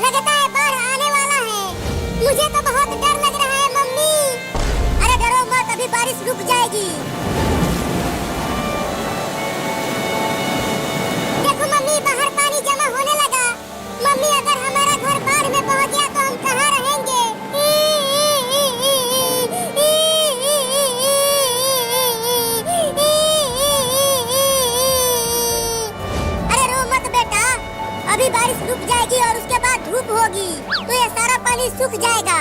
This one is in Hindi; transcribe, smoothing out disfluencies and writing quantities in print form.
लगता है बाढ़ आने वाला है। मुझे तो बहुत डर लग रहा है मम्मी। अरे डरो मत, अभी बारिश रुक जाएगी। देखो मम्मी, बाहर पानी जमा होने लगा। मम्मी, अगर हमारा घर बाढ़ में पहुंच गया तो हम कहाँ रहेंगे? अरे रो मत बेटा, अभी बारिश रुक जाएगी और उसके बाद धूप होगी तो ये सारा पानी सूख जाएगा।